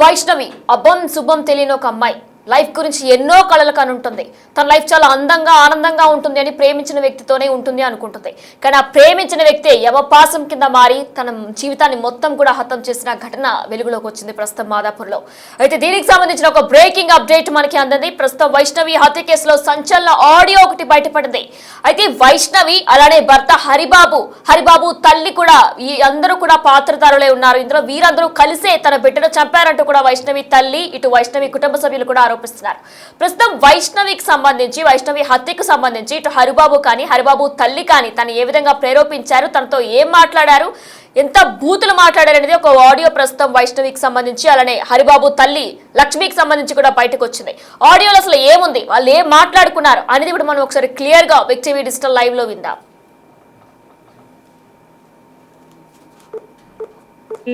వైష్ణవి అబ్బం శుభం తెలియని ఒక అమ్మాయి లైఫ్ గురించి ఎన్నో కలలు కనుంటుంది. తన లైఫ్ చాలా అందంగా ఆనందంగా ఉంటుంది అని ప్రేమించిన వ్యక్తితోనే ఉంటుంది అనుకుంటుంది. కానీ ఆ ప్రేమించిన వ్యక్తి యమపాసం కింద మారి తన జీవితాన్ని మొత్తం కూడా హతం చేసిన ఘటన వెలుగులోకి వచ్చింది ప్రస్తుతం మాదాపూర్లో. అయితే దీనికి సంబంధించిన ఒక బ్రేకింగ్ అప్డేట్ మనకి అందింది. ప్రస్తుతం వైష్ణవి హత్య కేసులో సంచలన ఆడియో ఒకటి బయటపడింది. అయితే వైష్ణవి అలానే భర్త హరిబాబు తల్లి కూడా ఈ అందరూ కూడా పాత్రధారులే ఉన్నారు. ఇందులో వీరందరూ కలిసే తన బిడ్డను చంపారంటూ కూడా వైష్ణవి తల్లి ఇటు వైష్ణవి కుటుంబ సభ్యులు కూడా ఆరోపిస్తున్నారు. ప్రస్తుతం వైష్ణవి హత్యకు సంబంధించి ఇటు హరిబాబు తల్లి కానీ తను ఏ విధంగా ప్రేరేపించారు, తనతో ఏం మాట్లాడారు, ఎంత బూతులు మాట్లాడారు అనేది ఒక ఆడియో ప్రస్తుతం వైష్ణవికి సంబంధించి అలానే హరిబాబు తల్లి లక్ష్మికి సంబంధించి కూడా బయటకు వచ్చింది. ఆడియోలో అసలు ఏముంది, వాళ్ళు ఏం మాట్లాడుకున్నారు అనేది కూడా మనం ఒకసారి క్లియర్ గా బిగ్ టీవీ డిజిటల్ లైవ్ లో విందాం.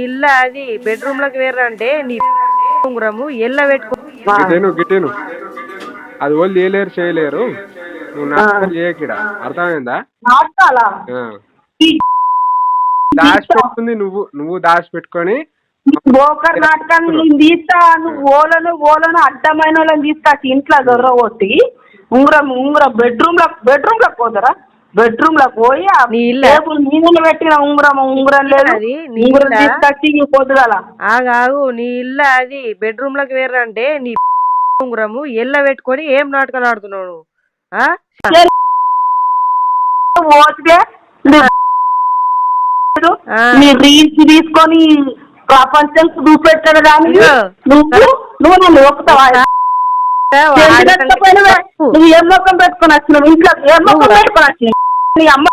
ఇల్లు అది బెడ్రూమ్ లోకి వేరంటే నీ ఉంగరము ఎల్ల పెట్టుకో గిట్టేను అది వాళ్ళు చేయలేరు చేయలేరు. నువ్వు నాటకం చేయకిడ అర్థమైందా? దాచి పెట్టుకుంది నువ్వు దాచి పెట్టుకొని బోకర్ నాటకాన్ని నేను తీస్తా. నువ్వు ఓలను అడ్డమైన వాళ్ళని తీస్తా. ఇంట్లో దొర్ర కొట్టి ఉంగరం బెడ్రూమ్ లో పోతారా? బెడ్రూమ్ లో పోయి నీళ్ళు పెట్టిన ఉంగరం లేదు. పొద్దుగల ఆగాగు నీ ఇల్లు అది బెడ్రూమ్ లోకి వేరంటే నీ ఉంగరము ఎల్ల పెట్టుకొని ఏం నాటకాలు ఆడుతున్నావు? నీ రీల్స్ తీసుకొని ప్రపంచం చూపెట్టాడు కానీ నువ్వు నన్ను ఒప్పుతావా? నువ్వు ఏం మొక్కం పెట్టుకొని వచ్చినావు? ఇంట్లో ఏం మొక్కం పెట్టుకొని వచ్చినావు? నీ అమ్మ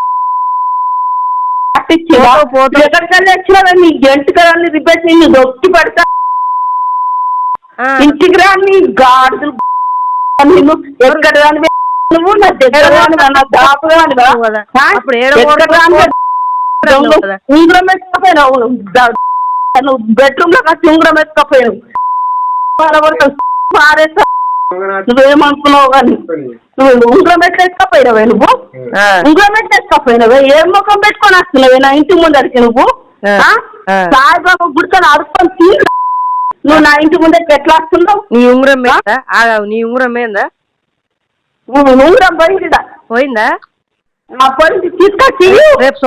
ఎక్కడికల్లా వచ్చినావా? నీ ఎంటికల్ని రిపేర్ నీ దొక్కి పడతా ఇంటికి రాని గాడులు నిన్ను ఎక్కడ రాని నువ్వు నా దగ్గర రాని నా దాపు ఉంగరం ఎత్తుకపోయినావు. నువ్వు బెడ్రూమ్ లో వచ్చి ఉంగరం ఎత్తుకపోయావు. పారేస్తా నువ్వేమనుకున్నావు కానీ నువ్వు ఉంగరం ఎట్లా ఎత్తుకపోయినావే? నువ్వు ఉంగరం ఎట్లా ఎత్తుకపోయినావే? ఏం ముఖం పెట్టుకొని వస్తున్నావే నా ఇంటి ముందరికి? నువ్వు సాయిబాబా గుడికొని అడుక్కొని నువ్వు నా ఇంటి ముందరికి ఎట్లా వస్తున్నావు? నీ ఉంగరం నీ ఉంగరం ఏందా? ఉంగరం పోయిందా? పోయింది తీసుకొచ్చి రేపు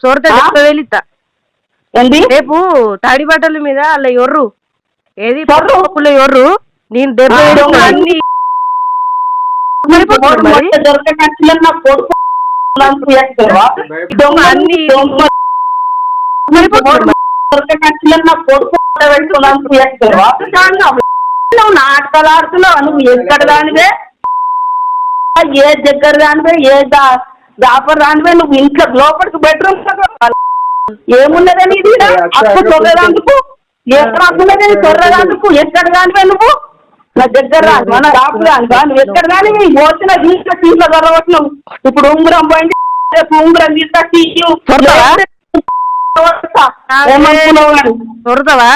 సొరతా వెళితా ఏంటి? రేపు తాడి బట్టల మీద అలా ఎర్రు ఏది ఎర్రు నేను అన్ని నువ్వు నాటకాలు ఆడుతున్నావు. నువ్వు ఎక్కడ దానివే, ఏ దగ్గర దానివే, ఏ దాపర్ దానివే. నువ్వు ఇంట్లో లోపలికి బెడ్రూమ్ ఏమున్నదని అప్పు తొగేదానికి ఏ రాకున్నదని తొర్రదానికి ఎక్కడ దానివే? నువ్వు నా దగ్గర రాను మన రాపు దానివా? నువ్వు ఎక్కడ కానీ పోసిన ఇంట్లో తీసుకో దొరవట్లేవు. ఇప్పుడు ఉంగరం పోయింది, రేపు ఉంగరం తీసుకొచ్చి తొర్రవా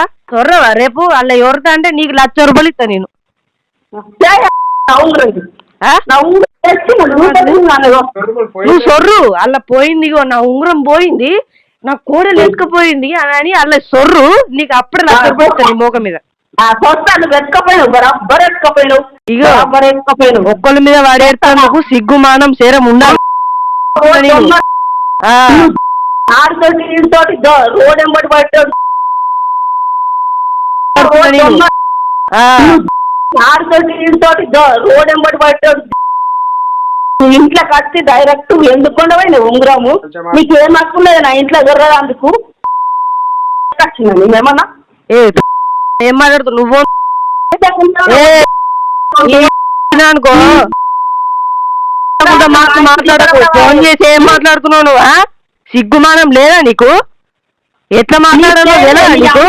రేపు అలా ఎవరితా అంటే నీకు 1,00,000 రూపాయలు ఇస్తా నేను. నువ్వు సొర్రు అలా పోయింది, నా ఉంగరం పోయింది, నా కోడలు ఎత్తుకపోయింది అని అలా సొర్రు నీకు అప్పుడే 1,00,000 రూపాయలు ఇస్తా నీ మోక మీద. ఇగో ఒక్కళ్ళ మీద వాడేస్తాను సిగ్గుమానం సేరం ఉండాలి. రోడ్ ఎంబడి పట్టాడు రోడ్ ఎంబడి పట్టాడు. ఇంట్లోకి వచ్చి డైరెక్ట్ ఎందుకు ఉండవైనా ఉంగరము? నీకు ఏం హక్కున్నది నా ఇంట్లో ఎగరడానికి? నువ్వేమన్నా ఏం మాట్లాడుతు నువ్వు అనుకో మాట్లాడకు. ఫోన్ చేసి ఏం మాట్లాడుతున్నావు నువ్వు? సిగ్గుమానం లేదా నీకు? ఎట్లా మాట్లాడాలో లేదా నీకు?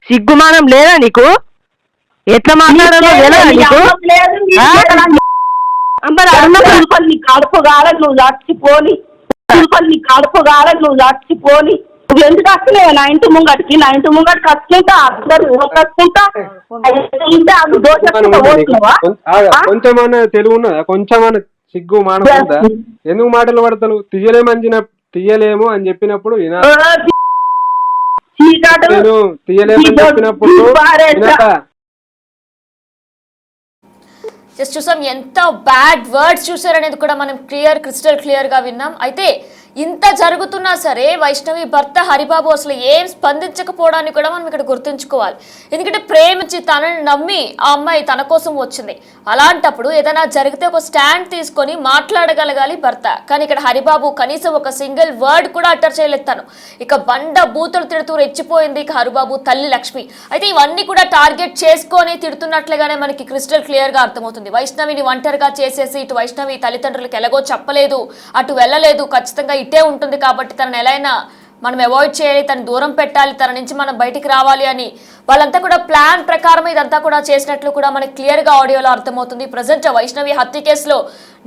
సిగ్గుమానం లేదా నీకు? ఎట్లా మాట్లాడాలో లేదా నీకు? కడుపు కాలని నువ్వు చచ్చిపోని నువ్వు ఎందుకు వస్తున్నావు నా ఇంటి ముంగటికి? నా ఇంటి ముంగటికి వస్తుంటా కొంచెమన్నా తెలుగు ఉన్నదా? కొంచెమన్నా సిగ్గు మానకుండా ఎందుకు మాటలు పడతావు? తీయలేము అని చెప్పినప్పుడు చీకాటు నేను తీయలేమని చెప్పినప్పుడు వినక. జస్ట్ చూసాం ఎంత బ్యాడ్ వర్డ్స్ చూసారనేది కూడా మనం క్రిస్టల్ క్లియర్ గా విన్నాం. అయితే ఇంత జరుగుతున్నా సరే వైష్ణవి భర్త హరిబాబు అసలు ఏం స్పందించకపోవడాన్ని కూడా మనం ఇక్కడ గుర్తుంచుకోవాలి. ఎందుకంటే ప్రేమించి తనని నమ్మి ఆ అమ్మాయి తన కోసం వచ్చింది. అలాంటప్పుడు ఏదైనా జరిగితే ఒక స్టాండ్ తీసుకొని మాట్లాడగలగాలి భర్త. కానీ ఇక్కడ హరిబాబు కనీసం ఒక సింగిల్ వర్డ్ కూడా అటర్ చేయలేదు తను. ఇక బండ బూతులు తిడుతూ రెచ్చిపోయింది ఇక హరిబాబు తల్లి లక్ష్మి. అయితే ఇవన్నీ కూడా టార్గెట్ చేసుకొని తిడుతున్నట్లుగానే మనకి క్రిస్టల్ క్లియర్ గా అర్థమవుతుంది. వైష్ణవిని ఒంటరిగా చేసేసి ఇటు వైష్ణవి తల్లిదండ్రులకు ఎలాగో చెప్పలేదు, అటు వెళ్ళలేదు, ఖచ్చితంగా ఇట్టే ఉంటుంది కాబట్టి తనను ఎలా అయినా మనం అవాయిడ్ చేయాలి, తను దూరం పెట్టాలి, తన నుంచి మనం బయటికి రావాలి అని వాళ్ళంతా కూడా ప్లాన్ ప్రకారం ఇదంతా కూడా చేసినట్లు కూడా మనకి క్లియర్ గా ఆడియోలో అర్థమవుతుంది. ప్రజెంట్ వైష్ణవి హత్య కేసులో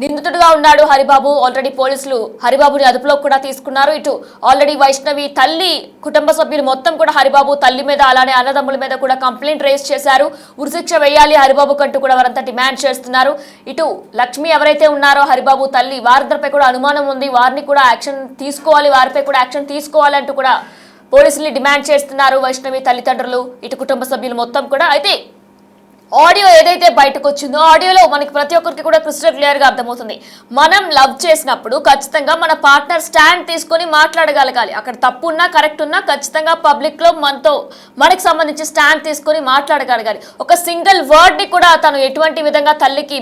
నిందితుడిగా ఉన్నాడు హరిబాబు. ఆల్రెడీ పోలీసులు హరిబాబుని అదుపులో కూడా తీసుకున్నారు. ఇటు ఆల్రెడీ వైష్ణవి తల్లి కుటుంబ సభ్యులు మొత్తం కూడా హరిబాబు తల్లి మీద అలానే అన్నదమ్ముల మీద కూడా కంప్లైంట్ రేస్ చేశారు. ఉరిశిక్ష వేయాలి హరిబాబు కంటూ కూడా వారంతా డిమాండ్ చేస్తున్నారు. ఇటు లక్ష్మి ఎవరైతే ఉన్నారో హరిబాబు తల్లి వారిద్దరిపై కూడా అనుమానం ఉంది, వారిని కూడా యాక్షన్ తీసుకోవాలి, వారిపై కూడా యాక్షన్ తీసుకోవాలి అంటూ కూడా పోలీసులు డిమాండ్ చేస్తున్నారు వైష్ణవి తల్లిదండ్రులు, ఇటు కుటుంబ సభ్యులు మొత్తం కూడా. అయితే ఆడియో ఏదైతే బయటకు వచ్చిందో ఆడియోలో మనకి ప్రతి ఒక్కరికి కూడా క్రిస్టల్ క్లియర్ గా అర్థమవుతుంది. మనం లవ్ చేసినప్పుడు ఖచ్చితంగా మన పార్ట్నర్ స్టాండ్ తీసుకొని మాట్లాడగలగాలి. అక్కడ తప్పు ఉన్నా కరెక్ట్ ఉన్నా ఖచ్చితంగా పబ్లిక్ లో మనకి సంబంధించి స్టాండ్ తీసుకొని మాట్లాడగలగాలి. ఒక సింగిల్ వర్డ్ ని కూడా తను ఎటువంటి విధంగా తల్లికి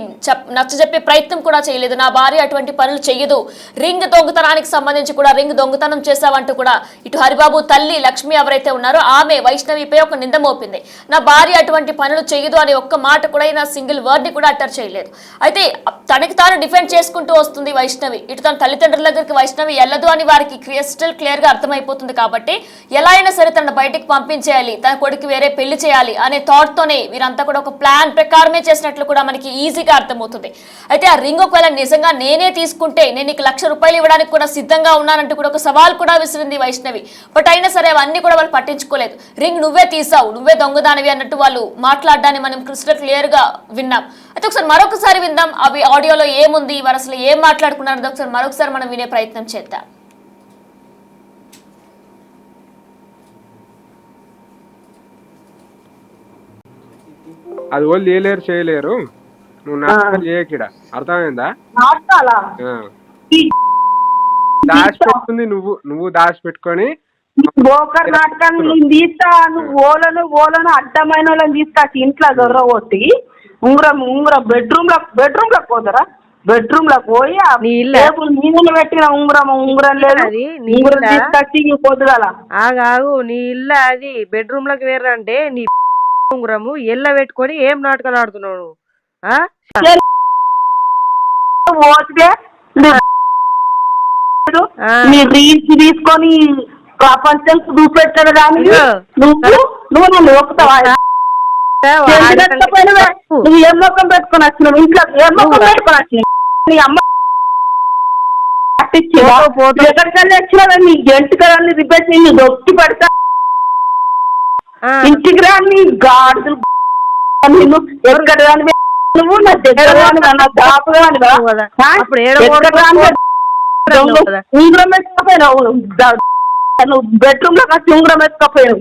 నచ్చజెప్పే ప్రయత్నం కూడా చేయలేదు. నా భార్య అటువంటి పనులు చెయ్యదు, రింగ్ దొంగతనానికి సంబంధించి కూడా రింగ్ దొంగతనం చేశావంటూ కూడా ఇటు హరిబాబు తల్లి లక్ష్మి ఎవరైతే ఉన్నారో ఆమె వైష్ణవిపై ఒక నింద మోపింది. నా భార్య అటువంటి పనులు చెయ్యదు అని ఒక్క మాట కూడా నా సింగిల్ వర్డ్ ని కూడా అటర్ చేయలేదు. అయితే తనకి తాను డిఫెండ్ చేసుకుంటూ వస్తుంది వైష్ణవి. ఇటు తన తల్లిదండ్రుల దగ్గరికి వైష్ణవి వెళ్ళదు అని వారికి క్రిస్టల్ క్లియర్ గా అర్థమైపోతుంది. కాబట్టి ఎలా అయినా సరే తనను బయటికి పంపించేయాలి, తన కొడుకు వేరే పెళ్లి చేయాలి అనే థాట్ తోనే వీరంతా కూడా ఒక ప్లాన్ ప్రకారమే చేసినట్లు కూడా మనకి ఈజీగా అర్థమవుతుంది. అయితే ఆ రింగ్ ఒకవేళ నిజంగా నేనే తీసుకుంటే నేను నీకు ₹1,00,000 ఇవ్వడానికి కూడా సిద్ధంగా ఉన్నానంటూ కూడా ఒక సవాల్ కూడా విసిరింది వైష్ణవి. బట్ అయినా సరే అవన్నీ కూడా వాళ్ళు పట్టించుకోలేదు. రింగ్ నువ్వే తీసావు, నువ్వే దొంగదానివి అన్నట్టు వాళ్ళు మాట్లాడడాన్ని మనం క్రిస్టల్ క్లియర్ గా విన్నాం. అయితే ఒకసారి మరొకసారి విందాం అవి ఆడియోలో ఏముంది, వారు అసలు ఏం మాట్లాడుకున్నారో ఒకసారి మరొకసారి మనం వినే ప్రయత్నం చేద్దాం. అది వాళ్ళు చేయలేరు, నువ్వు నాటకాలు చేయకిడ, అర్థమైందా? దాచిపెట్టుకుంది నువ్వు దాచిపెట్టుకొని బోకర్ నాటకాన్ని నేను తీస్తా, నువ్వు ఓలను అడ్డమైన వాళ్ళని తీస్తా ఇంట్లో దొరగొట్టి ఉంగరం బెడ్రూమ్ లో పోతారా? బెడ్రూమ్ లో పోయి నీళ్ళు పెట్టిన ఉంగరం లేదు, ఉంగరం తీసుకొచ్చి పొద్దుగల ఆగు. నీ ఇల్లు అది బెడ్రూమ్ లోకి వేరంటే నీ ఉంగరము ఎల్ల పెట్టుకొని ఏం నాటకాలు ఆడుతున్నావు? నీ రీల్స్ తీసుకొని ప్రపంచం చూపెట్టాడు కానీ నువ్వు నన్ను ఒప్పుతావా? నువ్వు ఏం మొక్కం పెట్టుకొని వచ్చినావు? ఇంట్లో ఏం మొక్కం పెట్టుకొని వచ్చినావు? నీ అమ్మ ఎక్కడికల్లా వచ్చినావా? నీ జంటికల్ని రిపేర్ నీ దొక్కి పడతా ఇంటికి రా. నీ గాడులు నిన్ను ఎక్కడ రాని నువ్వు నా దగ్గర రాని నా దాపు రానివా? ఉంగరం ఎత్తుకపోయినావు, నువ్వు బెడ్రూమ్ లో వచ్చి ఉంగరం ఎత్తుకపోయావు.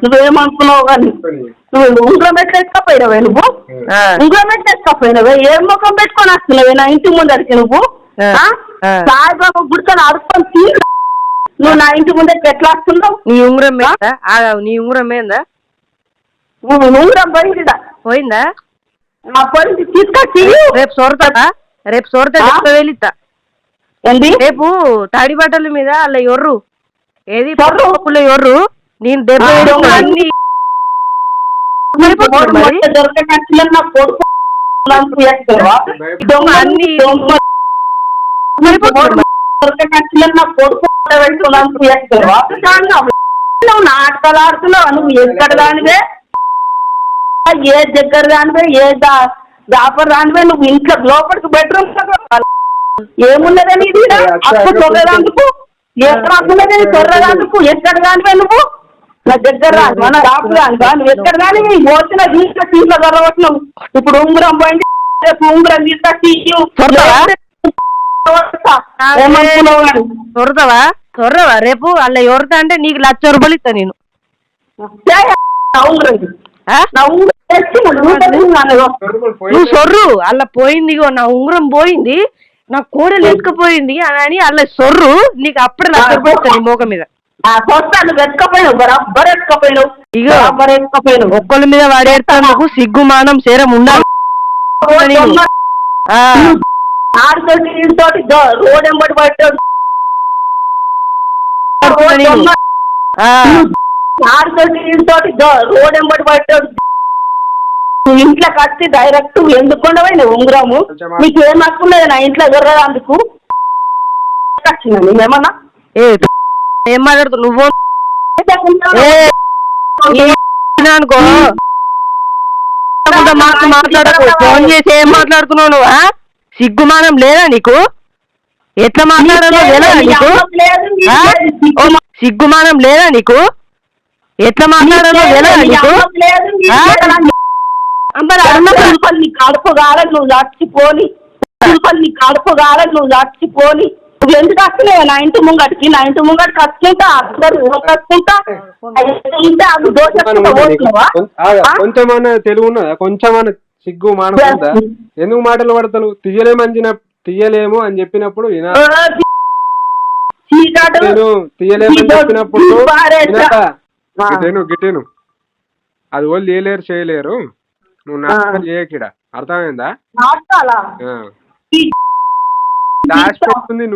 నువ్వేమనుకున్నావు కానీ నువ్వు ఉంగరం ఎట్లా ఎత్తుకపోయినావే? నువ్వు ఉంగరం ఎట్లా ఎత్తుకపోయినావే? ఏం ముఖం పెట్టుకొని వస్తున్నావే నా ఇంటి ముందరికి? నువ్వు సాయిబాబా గుడితో అడుక్కొని నువ్వు నా ఇంటి ముందరికి ఎట్లా వస్తున్నావు? నీ ఉంగరం నీ ఉంగరం ఏందా? ఉంగరం పోయిందా? పోయిందా? పోయింది, తీసుకొచ్చి రేపు సొరతా వెళితా. రేపు తాడి బట్టల మీద అలా ఎర్రు ఏది ఎర్రు నేను దెబ్బ నాటకాలు ఆడుతున్నావు. నువ్వు ఎక్కడ దానివే, ఏ దగ్గర దానివే, ఏ జాఫర్ దానివే. నువ్వు ఇంట్లో లోపలికి బెడ్రూమ్ ఏమున్నదని అప్పు తొగేదానికి ఏ రాకున్నదని తొర్రదానికి ఎక్కడ దానివే? నువ్వు నా దగ్గర రాను, మన రాపు దానివా? నువ్వు ఎక్కడ దాని పోసిన తీసుకొచ్చి ఇంట్లో దొరకొచ్చినావు. ఇప్పుడు ఉంగరం పోయింది, రేపు ఉంగరం తీసుకొచ్చి ఏమనుకున్నావు? సొర్రవా రేపు అలా ఎవరితా అంటే నీకు 1,00,000 రూపాయలు ఇస్తా నేను. ఆ? నువ్వు సొర్రు అలా పోయింది నా ఉంగరం పోయింది, నా కోడలు ఎత్తుకపోయింది అని అలా సొర్రు, నీకు అప్పుడే 1,00,000 రూపాయలు ఇస్తా నీ మోకం మీద. ఇగో ఒక్కళ్ళ మీద వాడేస్తాను సిగ్గుమానం సేరం ఉండాలి. రోడ్ ఎంబడి పట్టాడు రోడ్ ఎంబడి పట్టాడు. నువ్వు ఇంట్లోకి వచ్చి డైరెక్ట్ ఎందుకు ఉండవైనా ఉంగరము నీకు ఏం హక్కులేదు నా ఇంట్లో ఎగరడానికి వచ్చినా నువ్వేమన్నా ఏం మాట్లాడుతు నువ్వు అనుకో మాట్లాడకు, ఫోన్ చేసి ఏం మాట్లాడుతున్నావు నువ్వు? సిగ్గుమానం లేదా నీకు? ఎట్లా మాట్లాడాలో లేదా నీకు? సిగ్గుమానం లేదా నీకు? ఎట్లా మాట్లాడాలో లేదా నీకు? నీ కడుపు కాలని నువ్వు చచ్చిపోని, నీ కడుపు కాలని నువ్వు చచ్చిపోని. నువ్వు ఎందుకు వస్తలేవు నా ఇంటి ముంగటికి? నా ఇంటి ముంగటికి వస్తుంటా అందరు వస్తుంటా అది దోష. కొంచెమన్నా తెలుగు ఉన్నదా? కొంచెమన్నా సిగ్గు మానం ఉందా? ఎందుకు మాటలు పడతావు? తీయలేము అని చెప్పినప్పుడు తీయలేమని చెప్పినప్పుడు గిట్టేను అది వాళ్ళు చేయలేరు చేయలేరు. నువ్వు నాటకాలు చేయకిడ, అర్థమైందా? దాచిపెడుతుంది